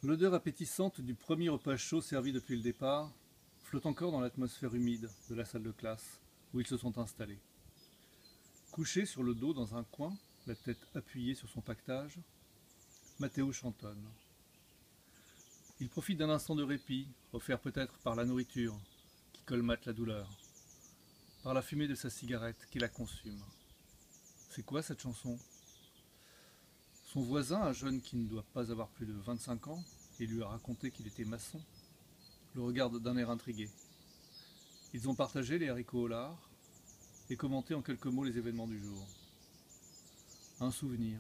L'odeur appétissante du premier repas chaud servi depuis le départ flotte encore dans l'atmosphère humide de la salle de classe où ils se sont installés. Couché sur le dos dans un coin, la tête appuyée sur son pactage, Matteo chantonne. Il profite d'un instant de répit, offert peut-être par la nourriture qui colmate la douleur, par la fumée de sa cigarette qui la consume. C'est quoi cette chanson? Son voisin, un jeune qui ne doit pas avoir plus de 25 ans, et lui a raconté qu'il était maçon, le regarde d'un air intrigué. Ils ont partagé les haricots au lard et commenté en quelques mots les événements du jour. Un souvenir.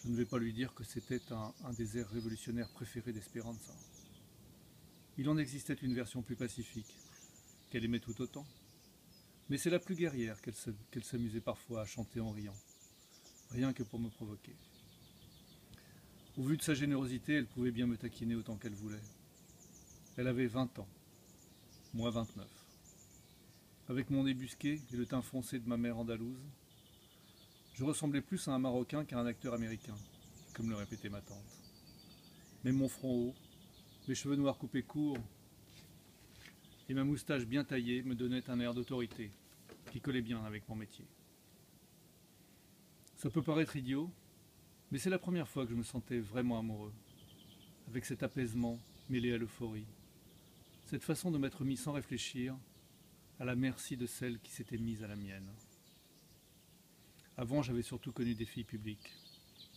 Je ne vais pas lui dire que c'était un des airs révolutionnaires préférés d'Esperanza. Il en existait une version plus pacifique, qu'elle aimait tout autant. Mais c'est la plus guerrière qu'elle s'amusait parfois à chanter en riant, rien que pour me provoquer. Au vu de sa générosité, elle pouvait bien me taquiner autant qu'elle voulait. Elle avait 20 ans, moi 29. Avec mon nez busqué et le teint foncé de ma mère andalouse, je ressemblais plus à un Marocain qu'à un acteur américain, comme le répétait ma tante. Mais mon front haut, mes cheveux noirs coupés courts et ma moustache bien taillée me donnaient un air d'autorité qui collait bien avec mon métier. Ça peut paraître idiot, mais c'est la première fois que je me sentais vraiment amoureux, avec cet apaisement mêlé à l'euphorie, cette façon de m'être mis sans réfléchir à la merci de celle qui s'était mise à la mienne. Avant, j'avais surtout connu des filles publiques,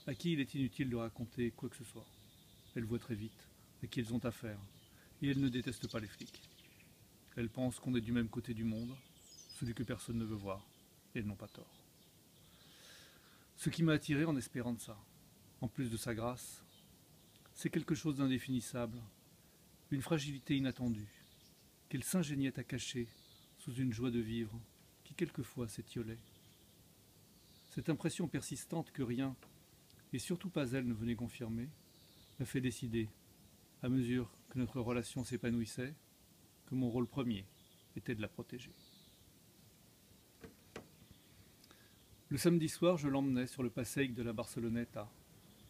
à qui il est inutile de raconter quoi que ce soit. Elles voient très vite à qui elles ont affaire, et elles ne détestent pas les flics. Elles pensent qu'on est du même côté du monde, celui que personne ne veut voir, et elles n'ont pas tort. Ce qui m'a attiré en Esperanza, en plus de sa grâce, c'est quelque chose d'indéfinissable, une fragilité inattendue, qu'elle s'ingéniait à cacher sous une joie de vivre qui quelquefois s'étiolait. Cette impression persistante que rien, et surtout pas elle, ne venait confirmer, m'a fait décider, à mesure que notre relation s'épanouissait, que mon rôle premier était de la protéger. Le samedi soir, je l'emmenais sur le Passeig de la Barceloneta,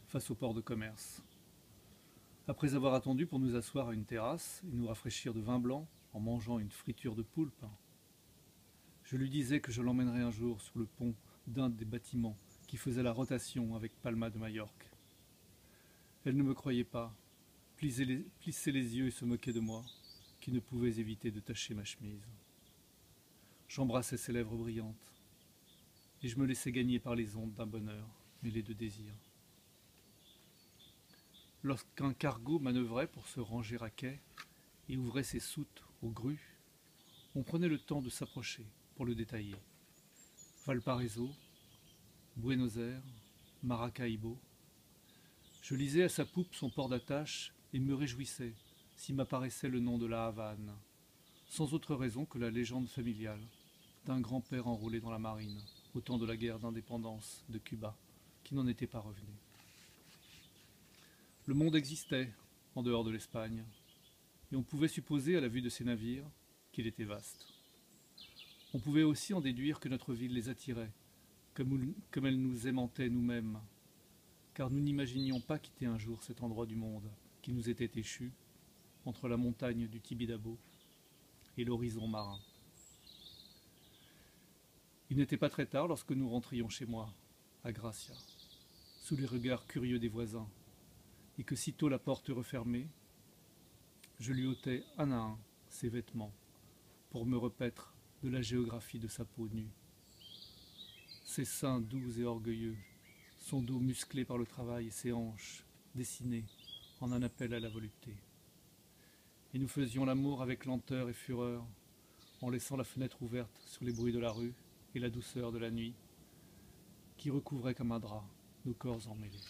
face au port de commerce. Après avoir attendu pour nous asseoir à une terrasse et nous rafraîchir de vin blanc en mangeant une friture de poulpe, je lui disais que je l'emmènerais un jour sur le pont d'un des bâtiments qui faisait la rotation avec Palma de Majorque. Elle ne me croyait pas, plissait les yeux et se moquait de moi, qui ne pouvais éviter de tacher ma chemise. J'embrassais ses lèvres brillantes, et je me laissais gagner par les ondes d'un bonheur mêlé de désir. Lorsqu'un cargo manœuvrait pour se ranger à quai et ouvrait ses soutes aux grues, on prenait le temps de s'approcher pour le détailler. Valparaiso, Buenos Aires, Maracaibo. Je lisais à sa poupe son port d'attache et me réjouissais s'il m'apparaissait le nom de la Havane, sans autre raison que la légende familiale d'un grand-père enrôlé dans la marine au temps de la guerre d'indépendance de Cuba, qui n'en était pas revenu. Le monde existait en dehors de l'Espagne, et on pouvait supposer à la vue de ces navires qu'il était vaste. On pouvait aussi en déduire que notre ville les attirait, comme elle nous aimantait nous-mêmes, car nous n'imaginions pas quitter un jour cet endroit du monde qui nous était échu, entre la montagne du Tibidabo et l'horizon marin. Il n'était pas très tard lorsque nous rentrions chez moi, à Gracia, sous les regards curieux des voisins, et que sitôt la porte refermée, je lui ôtais un à un ses vêtements pour me repaître de la géographie de sa peau nue. Ses seins doux et orgueilleux, son dos musclé par le travail et ses hanches dessinées en un appel à la volupté. Et nous faisions l'amour avec lenteur et fureur, en laissant la fenêtre ouverte sur les bruits de la rue et la douceur de la nuit, qui recouvrait comme un drap nos corps emmêlés.